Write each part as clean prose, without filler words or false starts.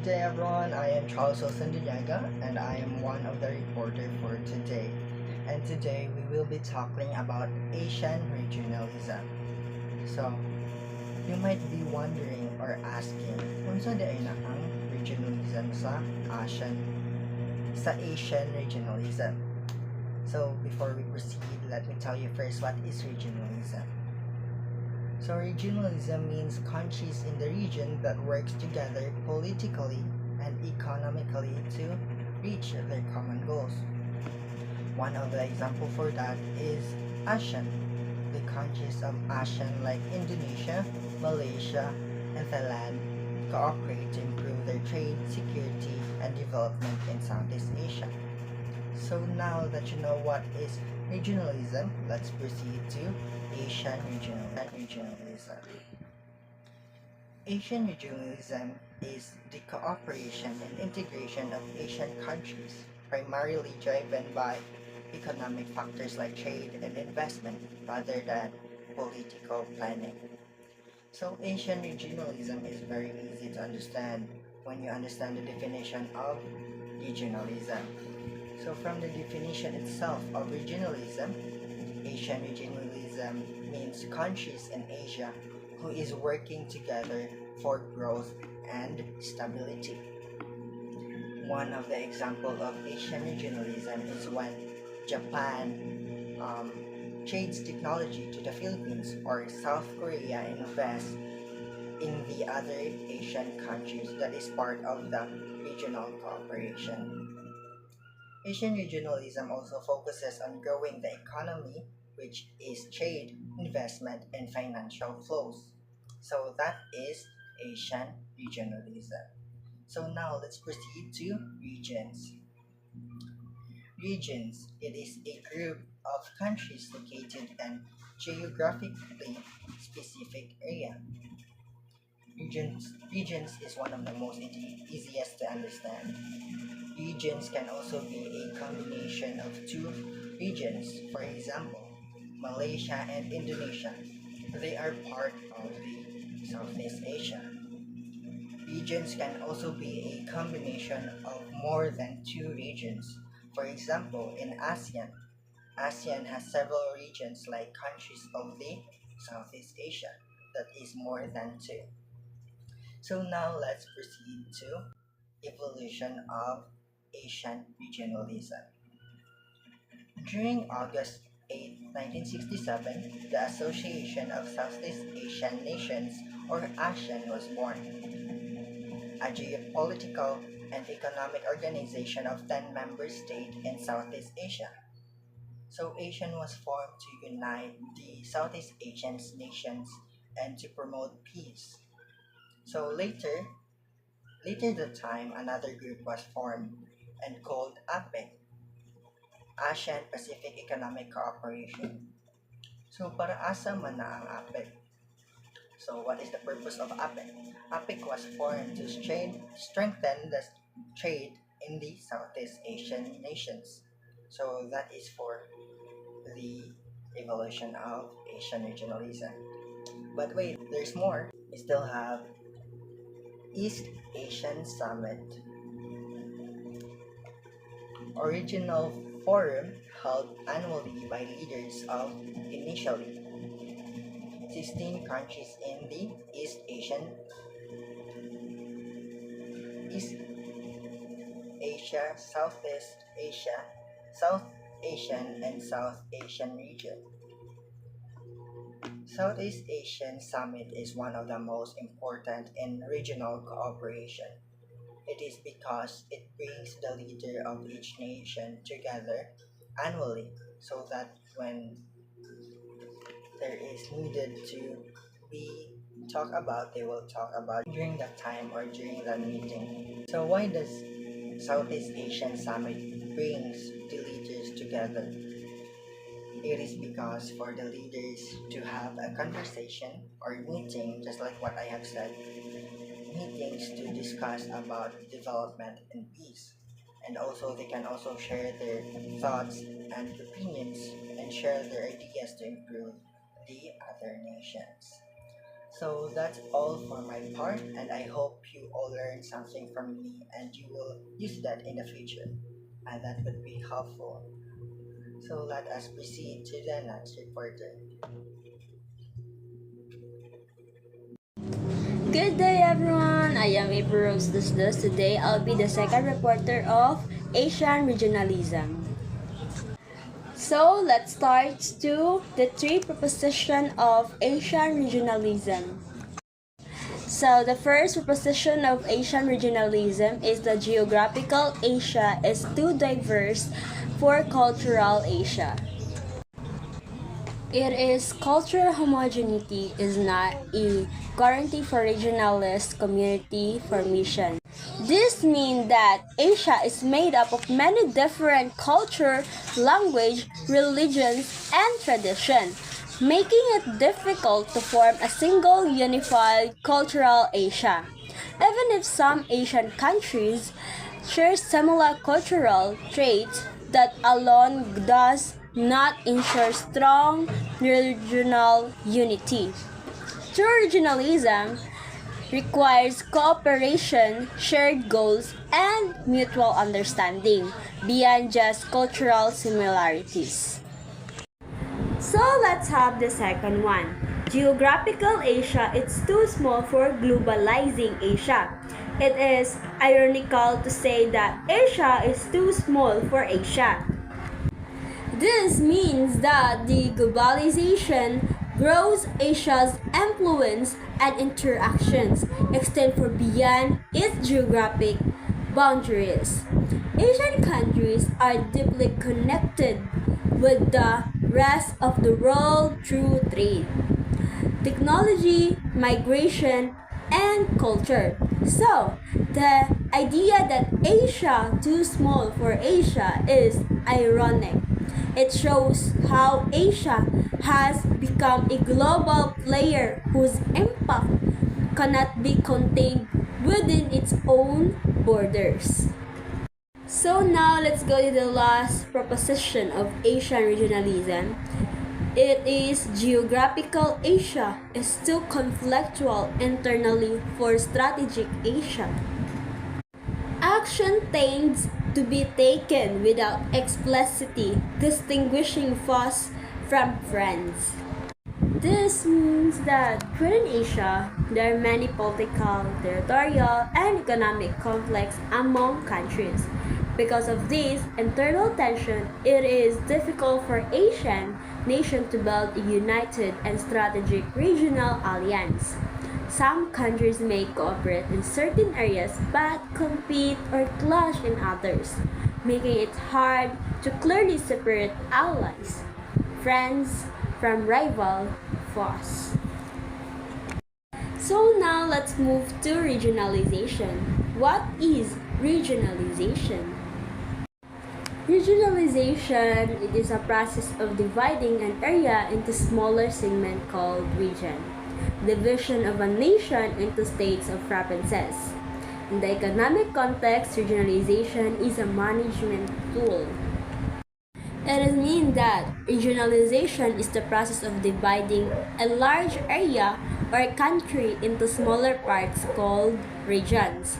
day everyone, I am Charles Sandiaga and I am one of the reporter for today. And today we will be talking about Asian regionalism. So, you might be wondering or asking, unsa di ay na ang regionalism sa Asian regionalism? So, before we proceed, let me tell you first what is regionalism. So regionalism means countries in the region that works together politically and economically to reach their common goals. One of the examples for that is ASEAN. The countries of ASEAN like Indonesia, Malaysia, and Thailand cooperate to improve their trade, security, and development in Southeast Asia. So now that you know what is regionalism, let's proceed to Asian regionalism. Asian regionalism is the cooperation and integration of Asian countries, primarily driven by economic factors like trade and investment rather than political planning. So Asian regionalism is very easy to understand when you understand the definition of regionalism. So from the definition itself of regionalism, Asian regionalism means countries in Asia who is working together for growth and stability. One of the examples of Asian regionalism is when Japan trades technology to the Philippines or South Korea invests in the other Asian countries that is part of the regional cooperation. Asian regionalism also focuses on growing the economy, which is trade, investment, and financial flows. So that is Asian regionalism. So now let's proceed to regions. Regions, it is a group of countries located in geographically specific area. Regions is one of the most easiest to understand. Regions can also be a combination of two regions. For example, Malaysia and Indonesia. They are part of the Southeast Asia. Regions can also be a combination of more than two regions. For example, in ASEAN, ASEAN has several regions like countries of the Southeast Asia that is more than two. So now let's proceed to evolution of Asian regionalism. During August 8, 1967, the Association of Southeast Asian Nations, or ASEAN, was born, a geopolitical and economic organization of 10 member states in Southeast Asia. So ASEAN was formed to unite the Southeast Asian nations and to promote peace. So later that time, another group was formed and called APEC, Asian Pacific Economic Cooperation. So para asa man na ang APEC? So what is the purpose of APEC? APEC was formed to strengthen the trade in the Southeast Asian nations. So that is for the evolution of Asian regionalism. But wait, there's more. We still have East Asian Summit, original forum held annually by leaders of initially 16 countries in the East Asia, Southeast Asia, South Asian, and South Asian region. Southeast Asian Summit is one of the most important in regional cooperation. It is because it brings the leader of each nation together annually so that when there is needed to be talked about, they will talk about during that time or during that meeting. So why does Southeast Asian Summit brings the leaders together? It is because for the leaders to have a conversation or meeting, just like what I have said, meetings to discuss about development and peace. And also they can also share their thoughts and opinions and share their ideas to improve the other nations. So that's all for my part, and I hope you all learned something from me and you will use that in the future. And that would be helpful. So let us proceed to the next reporter. Good day, everyone. I am April Rose Dusdus. Today, I'll be the second reporter of Asian Regionalism. So, let's start to the three proposition of Asian Regionalism. So, the first proposition of Asian Regionalism is that geographical Asia is too diverse for cultural Asia. It is cultural homogeneity is not a guarantee for regionalist community formation. This means that Asia is made up of many different culture, language, religions, and tradition, making it difficult to form a single unified cultural Asia. Even if some Asian countries share similar cultural traits, that alone does not ensure strong regional unity. True regionalism requires cooperation, shared goals, and mutual understanding beyond just cultural similarities. So let's have the second one. Geographical Asia is too small for globalizing Asia. It is ironical to say that Asia is too small for Asia. This means that the globalization grows Asia's influence and interactions extend far beyond its geographic boundaries. Asian countries are deeply connected with the rest of the world through trade, technology, migration, and culture. So, the idea that Asia too small for Asia is ironic. It shows how Asia has become a global player whose impact cannot be contained within its own borders. So now let's go to the last proposition of Asian regionalism. It is geographical Asia is too conflictual internally for strategic Asia. Action tends to be taken without explicitly distinguishing foes from friends. This means that within Asia, there are many political, territorial, and economic conflicts among countries. Because of this internal tension, it is difficult for Asian nations to build a united and strategic regional alliance. Some countries may cooperate in certain areas but compete or clash in others, making it hard to clearly separate allies, friends, from rival foes. So now let's move to regionalization. What is regionalization? Regionalization it is a process of dividing an area into smaller segments called region. Division of a nation into states or provinces. In the economic context, regionalization is a management tool. It means that regionalization is the process of dividing a large area or country into smaller parts called regions.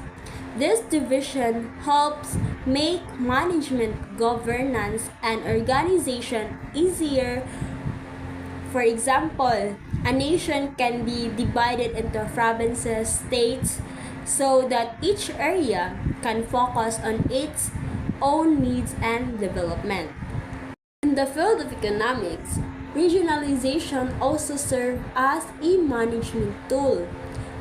This division helps make management, governance, and organization easier. For example, a nation can be divided into provinces, states, so that each area can focus on its own needs and development. In the field of economics, regionalization also serves as a management tool.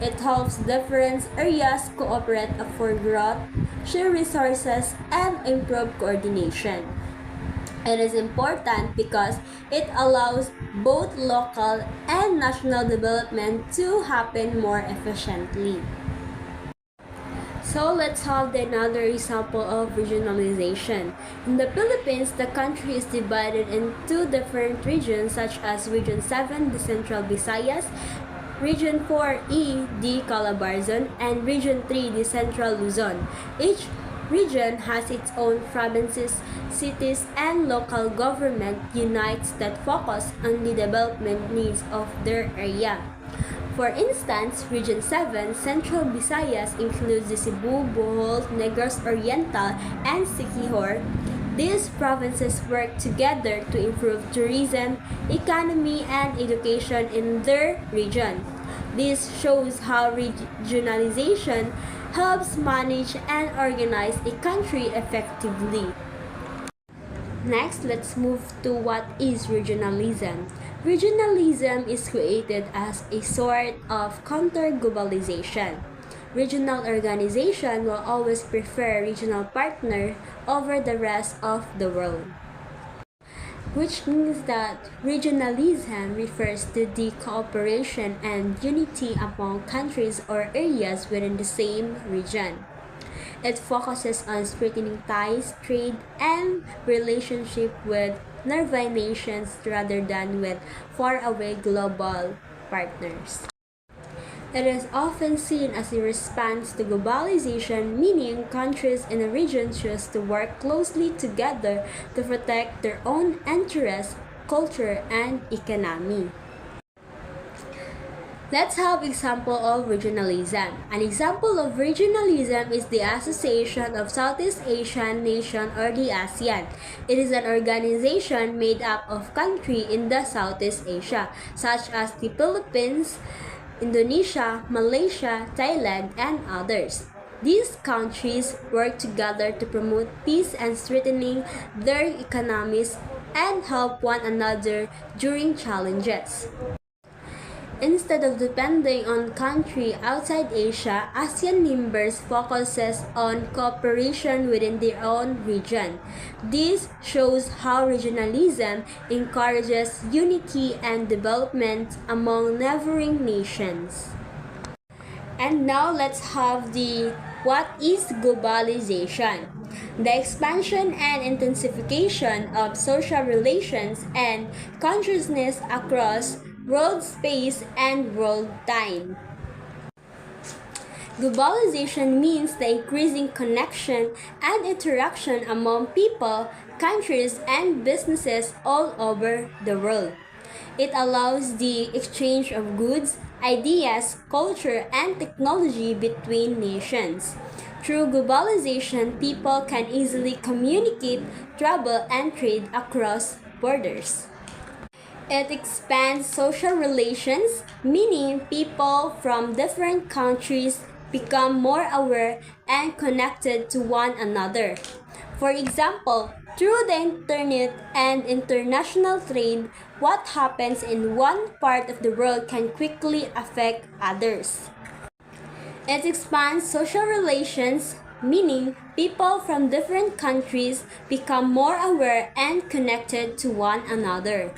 It helps different areas cooperate for growth, share resources, and improve coordination. It is important because it allows both local and national development to happen more efficiently. So let's have another example of regionalization. In the Philippines, the country is divided into different regions such as Region 7, the Central Visayas, Region 4E, the Calabarzon, and Region 3, the Central Luzon. Each region has its own provinces, cities, and local government units that focus on the development needs of their area. For instance, Region 7, Central Visayas includes the Cebu, Bohol, Negros Oriental, and Siquijor. These provinces work together to improve tourism, economy, and education in their region. This shows how regionalization helps manage and organize a country effectively. Next, let's move to what is regionalism. Regionalism is created as a sort of counter-globalization. Regional organization will always prefer regional partner over the rest of the world, which means that regionalism refers to the cooperation and unity among countries or areas within the same region. It focuses on strengthening ties, trade, and relationship with nearby nations rather than with faraway global partners. It is often seen as a response to globalization, meaning countries in a region choose to work closely together to protect their own interests, culture, and economy. Let's have example of regionalism. An example of regionalism is the Association of Southeast Asian Nations or the ASEAN. It is an organization made up of countries in the Southeast Asia, such as the Philippines, Indonesia, Malaysia, Thailand, and others. These countries work together to promote peace and strengthening their economies and help one another during challenges. Instead of depending on countries outside Asia, ASEAN members focuses on cooperation within their own region. This shows how regionalism encourages unity and development among neighboring nations. And now let's have the what is globalization? The expansion and intensification of social relations and consciousness across world space and world time. Globalization means the increasing connection and interaction among people, countries, and businesses all over the world. It allows the exchange of goods, ideas, culture, and technology between nations. Through globalization, people can easily communicate, travel, and trade across borders. It expands social relations, meaning people from different countries become more aware and connected to one another. For example, through the internet and international trade, what happens in one part of the world can quickly affect others. It expands social relations, meaning people from different countries become more aware and connected to one another.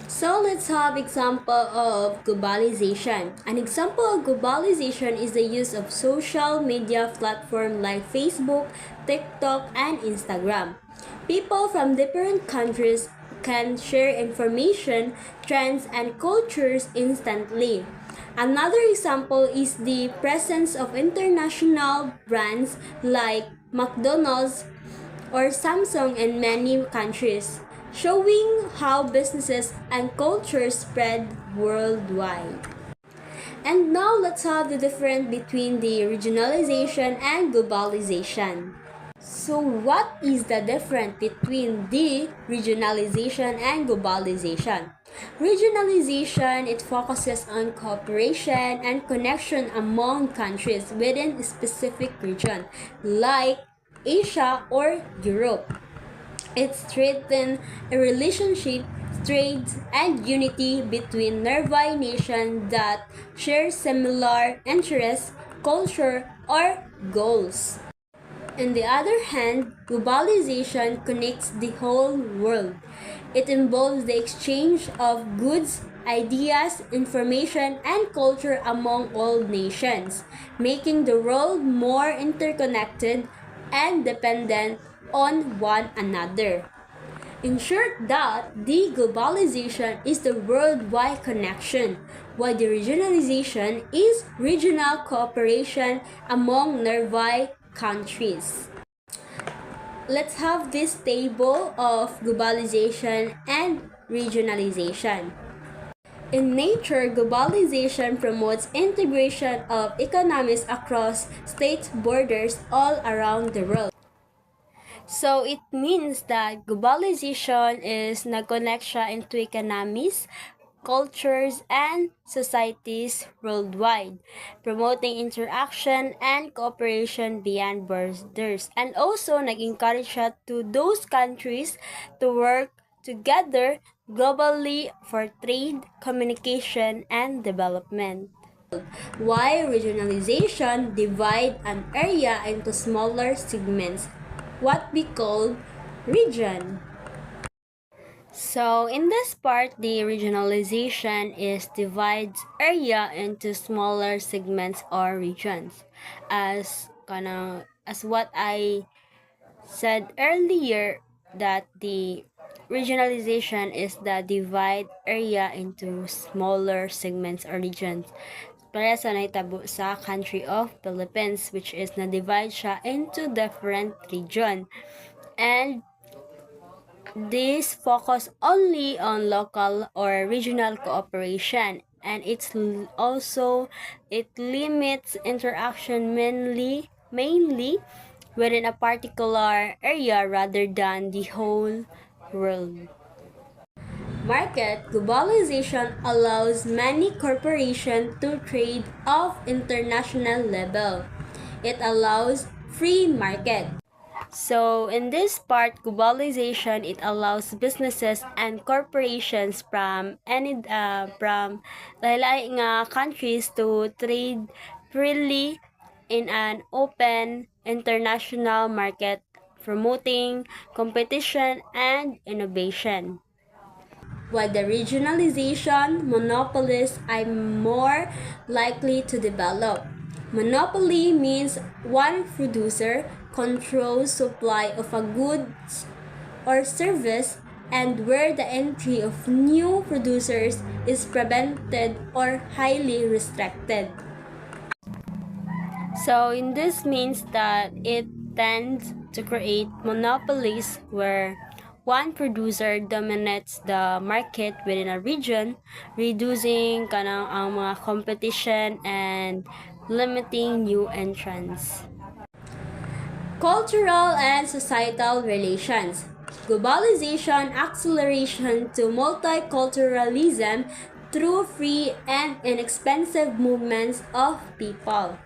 So let's have example of globalization. An example of globalization is the use of social media platforms like Facebook, TikTok, and Instagram. People from different countries can share information, trends, and cultures instantly. Another example is the presence of international brands like McDonald's or Samsung in many countries, showing how businesses and cultures spread worldwide. And now let's have the difference between the regionalization and globalization. So what is the difference between the regionalization and globalization? Regionalization, it focuses on cooperation and connection among countries within a specific region, like Asia or Europe. It strengthens a relationship, trade, and unity between nearby nations that share similar interests, culture, or goals. On the other hand, globalization connects the whole world. It involves the exchange of goods, ideas, information, and culture among all nations, making the world more interconnected and dependent on one another. In short, that the globalization is the worldwide connection, while the regionalization is regional cooperation among nearby countries. Let's have this table of globalization and regionalization. In nature, globalization promotes integration of economies across state borders all around the world. So it means that globalization is nag-connect siya into economies, cultures, and societies worldwide, promoting interaction and cooperation beyond borders. And also, nag-encourage siya to those countries to work together globally for trade, communication, and development. Why regionalization divide an area into smaller segments, what we call region. So in this part, the regionalization is divides area into smaller segments or regions. As what I said earlier, that the regionalization is the divide area into smaller segments or regions. Para sa naitabo sa country of Philippines, which is na-divide siya into different region. And this focus only on local or regional cooperation, and it limits interaction mainly within a particular area rather than the whole world. Market globalization allows many corporations to trade off international level. It allows free market. So in this part, globalization, it allows businesses and corporations from lain nga countries to trade freely in an open international market, promoting competition and innovation. While the regionalization, monopolies are more likely to develop. Monopoly means one producer controls supply of a goods or service, and where the entry of new producers is prevented or highly restricted. So in this means that it tends to create monopolies where one producer dominates the market within a region, reducing ang mga competition and limiting new entrants. Cultural and societal relations. Globalization acceleration to multiculturalism through free and inexpensive movements of people.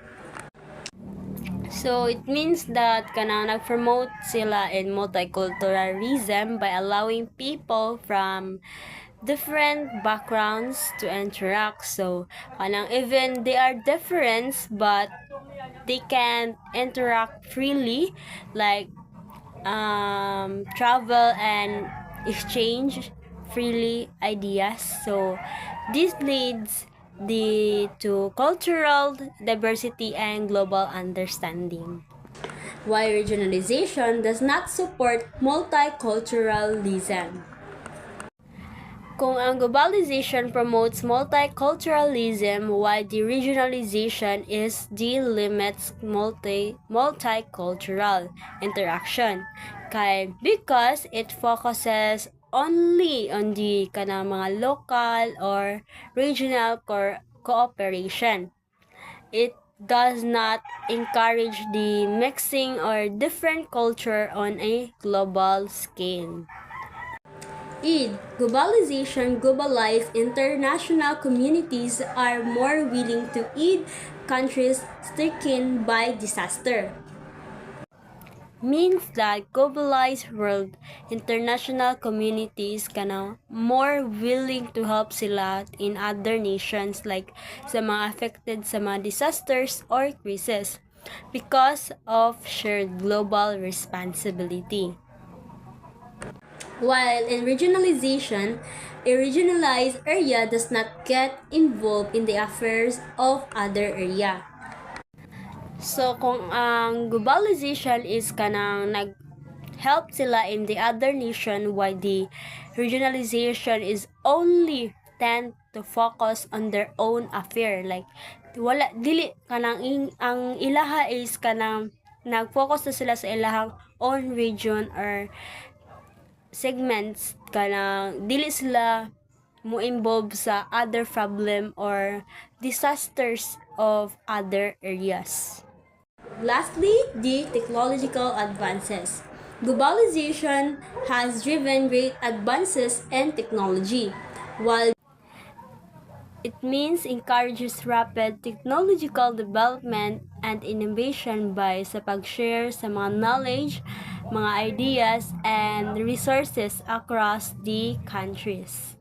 So it means that nag-promote sila in multiculturalism by allowing people from different backgrounds to interact. So even they are different but they can interact freely, like travel and exchange freely ideas. So this leads to cultural diversity and global understanding. Why regionalization does not support multiculturalism. Kung ang globalization promotes multiculturalism, while the regionalization is limits multicultural interaction. Because it focuses only on the mga local or regional cooperation. It does not encourage the mixing or different culture on a global scale. Globalization globalized international communities are more willing to aid countries stricken by disaster. Means that globalized world, international communities more willing to help sila in other nations, like sa mga affected sa mga disasters or crisis, because of shared global responsibility. While in regionalization, a regionalized area does not get involved in the affairs of other area. So kung ang globalization is nag-help sila in the other nation, while the regionalization is only tend to focus on their own affair, like wala dili ang ilaha is nag-focus na sila sa ilahang own region or segments, dili sila mo involve sa other problem or disasters of other areas. Lastly, the technological advances. Globalization has driven great advances in technology, while it means encourages rapid technological development and innovation by sa pag-share sa mga knowledge, mga ideas, and resources across the countries.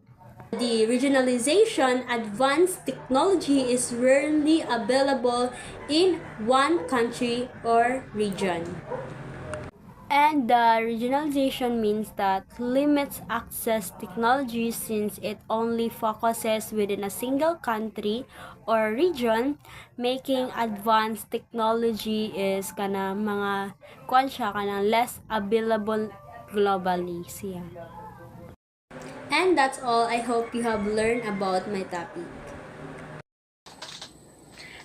The regionalization advanced technology is rarely available in one country or region. And the regionalization means that limits access technology since it only focuses within a single country or region, making advanced technology is mga less available globally siya. And that's all. I hope you have learned about my topic.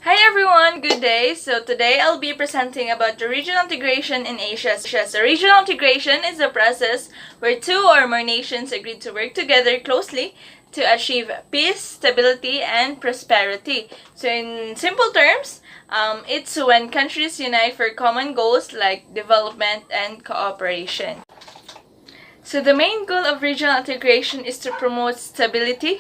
Hi everyone, good day. So today I'll be presenting about the regional integration in Asia. So regional integration is a process where two or more nations agree to work together closely to achieve peace, stability, and prosperity. So in simple terms, it's when countries unite for common goals like development and cooperation. So the main goal of regional integration is to promote stability,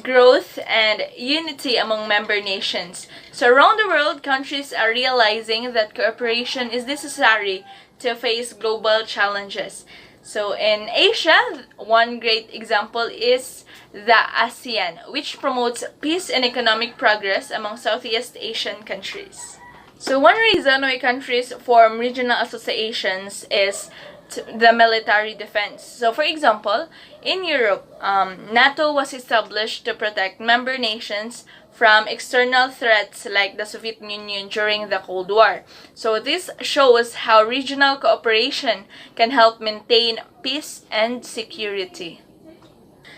growth, and unity among member nations. So around the world, countries are realizing that cooperation is necessary to face global challenges. So in Asia, one great example is the ASEAN, which promotes peace and economic progress among Southeast Asian countries. So one reason why countries form regional associations is the military defense. So for example, in Europe, NATO was established to protect member nations from external threats like the Soviet Union during the Cold War. So this shows how regional cooperation can help maintain peace and security.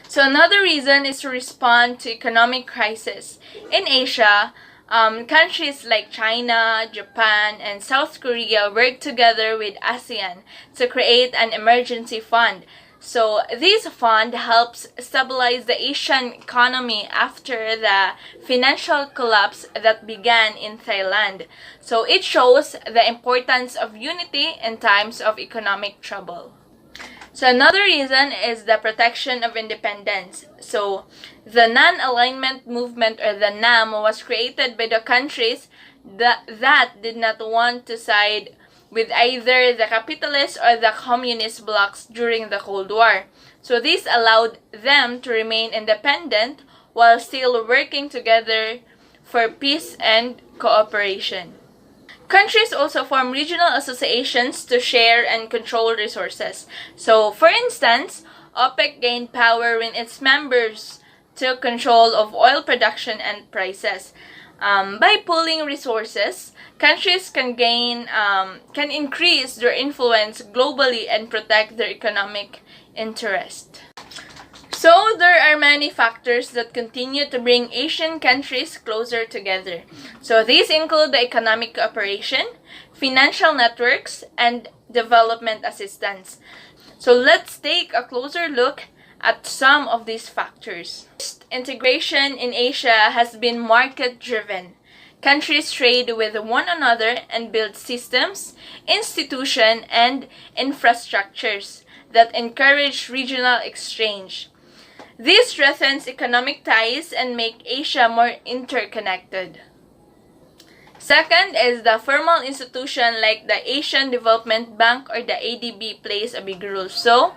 So another reason is to respond to economic crisis. In Asia, countries like China, Japan, and South Korea work together with ASEAN to create an emergency fund. So this fund helps stabilize the Asian economy after the financial collapse that began in Thailand. So it shows the importance of unity in times of economic trouble. So another reason is the protection of independence. So the non-alignment movement, or the NAM, was created by the countries that did not want to side with either the capitalist or the communist blocs during the Cold War. So this allowed them to remain independent while still working together for peace and cooperation. Countries also form regional associations to share and control resources. So, for instance, OPEC gained power when its members took control of oil production and prices. By pooling resources, countries can increase their influence globally and protect their economic interest. So, there are many factors that continue to bring Asian countries closer together. So, these include the economic cooperation, financial networks, and development assistance. So, let's take a closer look at some of these factors. First, integration in Asia has been market-driven. Countries trade with one another and build systems, institutions, and infrastructures that encourage regional exchange. This strengthens economic ties and make Asia more interconnected. Second is the formal institution like the Asian Development Bank or the ADB plays a big role. So,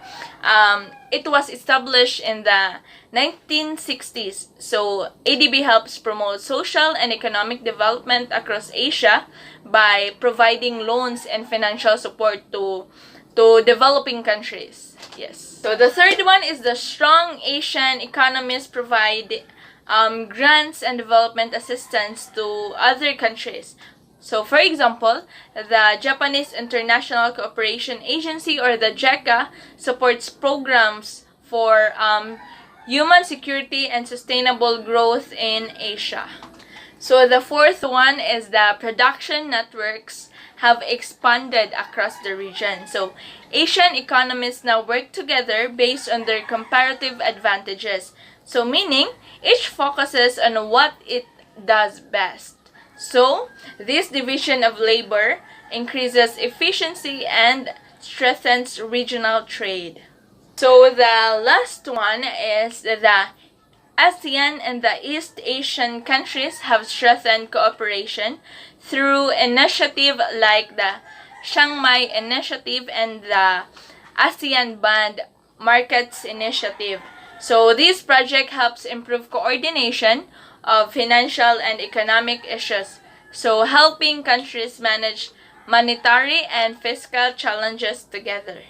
it was established in the 1960s. So, ADB helps promote social and economic development across Asia by providing loans and financial support to developing countries. Yes. So the third one is the strong Asian economies provide grants and development assistance to other countries. So for example, the Japanese International Cooperation Agency, or the JECA, supports programs for human security and sustainable growth in Asia. So the fourth one is the production networks. have expanded across the region. So, Asian economies now work together based on their comparative advantages. So, meaning, each focuses on what it does best. So, this division of labor increases efficiency and strengthens regional trade. So, the last one is the ASEAN and the East Asian countries have strengthened cooperation through initiatives like the Shanghai Initiative and the ASEAN Band Markets Initiative. So this project helps improve coordination of financial and economic issues, so helping countries manage monetary and fiscal challenges together.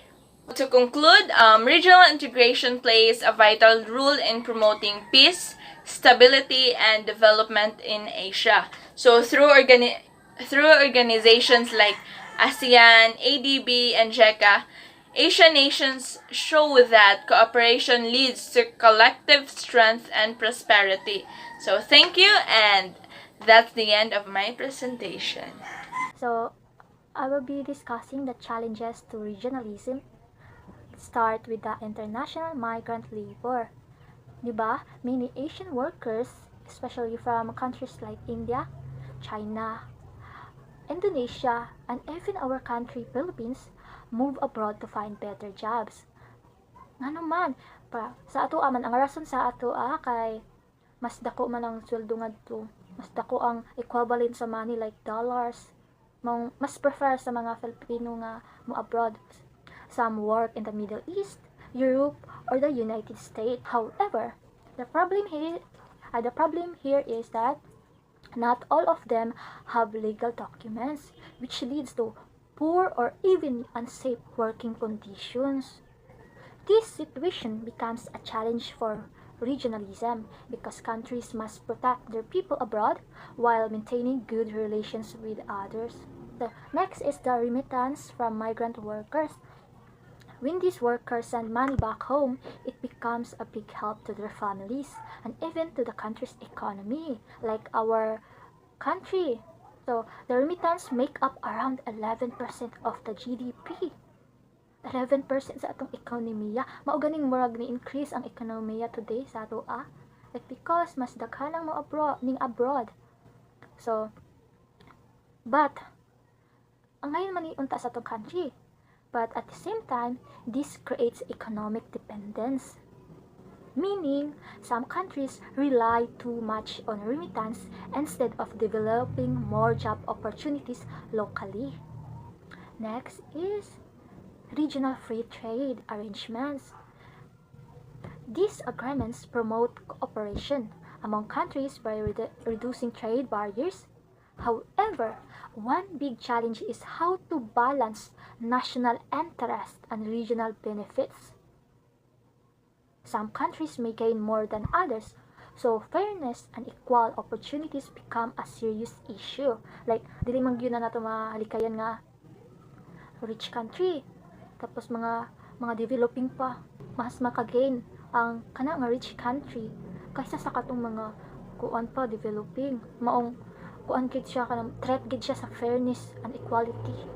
To conclude, regional integration plays a vital role in promoting peace, stability, and development in Asia. So through organizations like ASEAN, ADB, and JECA, Asian nations show that cooperation leads to collective strength and prosperity. So thank you, and that's the end of my presentation. So, I will be discussing the challenges to regionalism. Start with the international migrant labor. Diba, many Asian workers, especially from countries like India, China, Indonesia, and even our country, Philippines, move abroad to find better jobs. Nga naman, sa ato man, ang rason sa ato kay mas dako man ang sweldo ngadto, mas dako ang equivalent sa money like dollars. Mas prefer sa mga Filipino nga mo abroad. Some work in the Middle East, Europe, or the United States. However, the problem here is that not all of them have legal documents, which leads to poor or even unsafe working conditions. This situation becomes a challenge for regionalism because countries must protect their people abroad while maintaining good relations with others. The next is the remittance from migrant workers. When these workers send money back home, it becomes a big help to their families and even to the country's economy, like our country. So, the remittance make up around 11% of the GDP. 11% sa atong ekonomiya. Mao ganing murag ni increase ang ekonomiya today sa ato like because mas daghan ang mo abroad. So, but ang ngayon man unta sa atong country. But at the same time, this creates economic dependence. Meaning, some countries rely too much on remittance instead of developing more job opportunities locally. Next is regional free trade arrangements. These agreements promote cooperation among countries by reducing trade barriers. However, one big challenge is how to balance national interest and regional benefits. Some countries may gain more than others, so fairness and equal opportunities become a serious issue. Like, dili man gyud na nato mahalikayan nga rich country, tapos mga developing pa, mas makagain ang kana nga rich country kaysa sa katong mga kuan pa developing. Maong kuan gid siya kanang threat gid siya sa fairness and equality.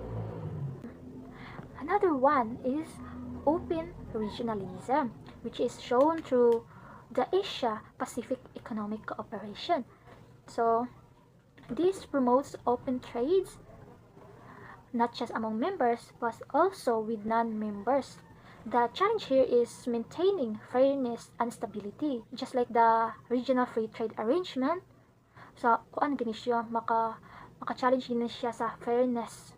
Another one is open regionalism, which is shown through the Asia-Pacific Economic Cooperation. So, this promotes open trades, not just among members, but also with non-members. The challenge here is maintaining fairness and stability, just like the regional free trade arrangement. So, kuan gini siya, maka-challenge gini siya sa fairness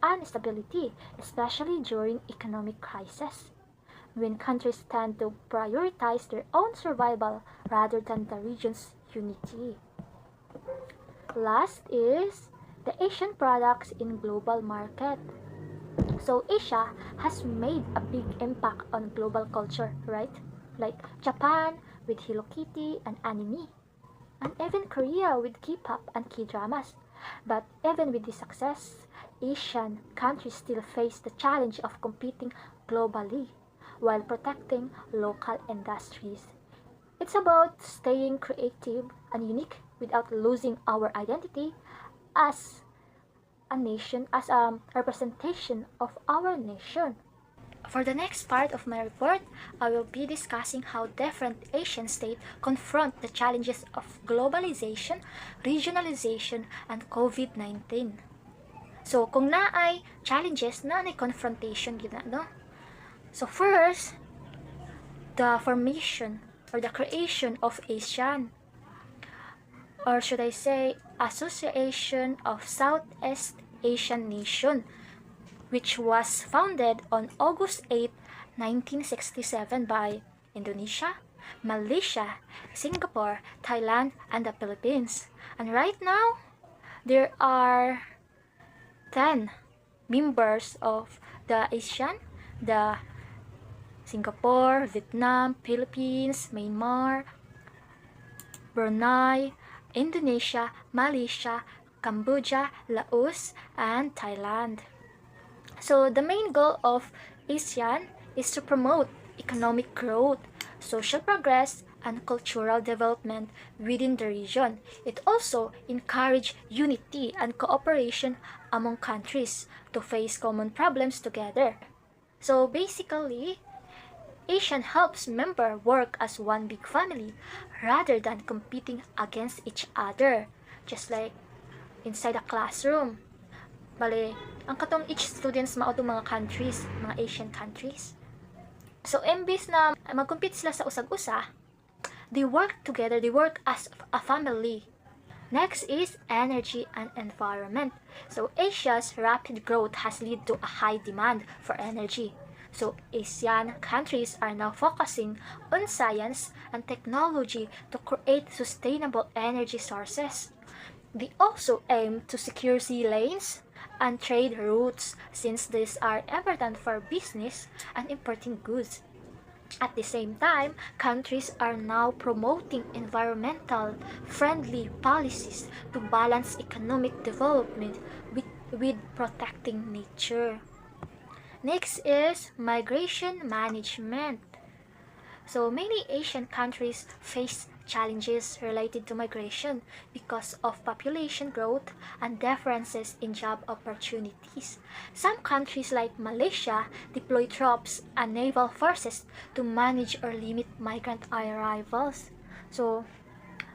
and stability, especially during economic crisis, when countries tend to prioritize their own survival rather than the region's unity. Last is the Asian products in global market. So Asia has made a big impact on global culture, right? Like Japan with Hello Kitty and anime, and even Korea with K-pop and K-dramas. But even with this success, Asian countries still face the challenge of competing globally while protecting local industries. It's about staying creative and unique without losing our identity as a nation as a representation of our nation. For the next part of my report, I will be discussing how different Asian states confront the challenges of globalization, regionalization, and COVID-19. So, kung naay challenges, naay confrontation gina, no? So, first, the formation or the creation of ASEAN, or should I say, Association of Southeast Asian Nation, which was founded on August 8, 1967 by Indonesia, Malaysia, Singapore, Thailand, and the Philippines. And right now, there are 10 members of the ASEAN, the Singapore, Vietnam, Philippines, Myanmar, Brunei, Indonesia, Malaysia, Cambodia, Laos, and Thailand. So the main goal of ASEAN is to promote economic growth, social progress, and cultural development within the region. It also encourages unity and cooperation among countries to face common problems together. So basically, ASEAN helps members work as one big family rather than competing against each other, just like inside a classroom. Bale, ang katong each students mao mga countries, mga Asian countries. So, imbis na mag-compete sila sa usag-usa, they work together, they work as a family. Next is energy and environment. So, Asia's rapid growth has led to a high demand for energy. So, ASEAN countries are now focusing on science and technology to create sustainable energy sources. They also aim to secure sea lanes and trade routes since these are important for business and importing goods. At the same time, countries are now promoting environmental friendly policies to balance economic development with protecting nature. Next is migration management. So many Asian countries face challenges related to migration because of population growth and differences in job opportunities. Some countries like Malaysia deploy troops and naval forces to manage or limit migrant arrivals. So,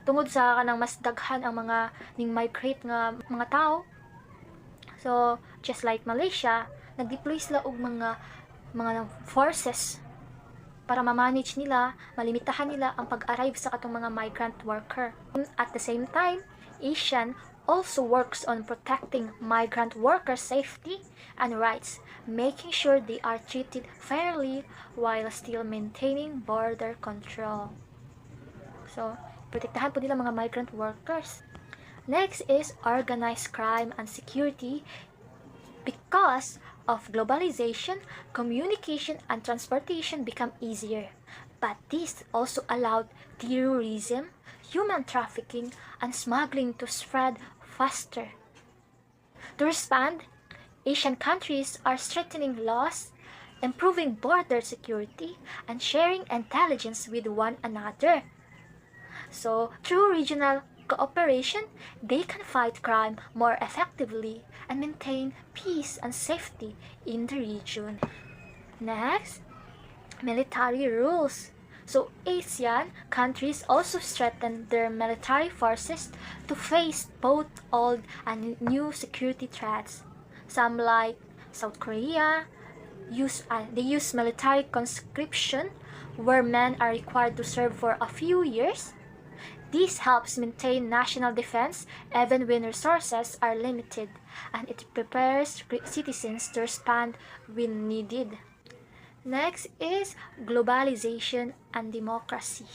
tungod sa kanang mas daghan ang mga ning migrate nga mga tao. So, just like Malaysia, nag-deploy sila og mga forces para ma-manage nila, malimitahan nila ang pag-arrive sa katong mga migrant worker. At the same time, ASEAN also works on protecting migrant worker safety and rights, making sure they are treated fairly while still maintaining border control. So, protektahan po nila mga migrant workers. Next is organized crime and security. Because of globalization, communication and transportation become easier. But this also allowed terrorism, human trafficking, and smuggling to spread faster. To respond, Asian countries are strengthening laws, improving border security, and sharing intelligence with one another. So, through regional cooperation, they can fight crime more effectively and maintain peace and safety in the region. Next, military rules. So, ASEAN countries also strengthen their military forces to face both old and new security threats. Some, like South Korea, they use military conscription, where men are required to serve for a few years. This helps maintain national defense even when resources are limited, and it prepares citizens to respond when needed. Next is globalization and democracy.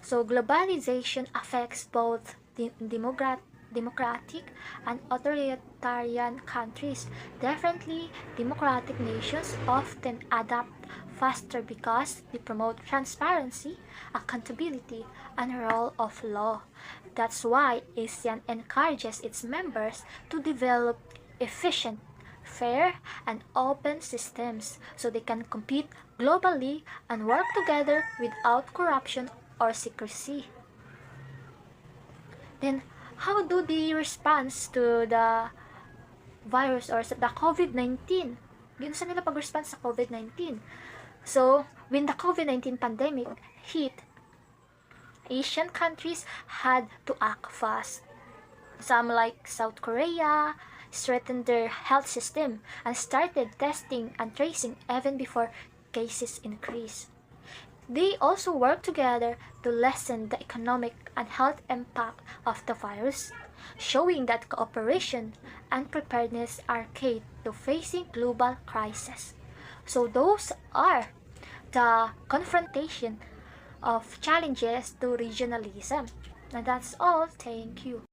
So globalization affects both democratic and authoritarian countries. Differently, democratic nations often adapt faster because they promote transparency, accountability, and rule of law. That's why ASEAN encourages its members to develop efficient, fair, and open systems so they can compete globally and work together without corruption or secrecy. Then, how do they respond to the virus or the COVID-19. Yun sa nila pag-response sa COVID-19. So, when the COVID-19 pandemic hit, Asian countries had to act fast. Some, like South Korea, strengthened their health system and started testing and tracing even before cases increased. They also worked together to lessen the economic and health impact of the virus, showing that cooperation and preparedness are key to facing global crisis. So those are the confrontation of challenges to regionalism. And that's all. Thank you.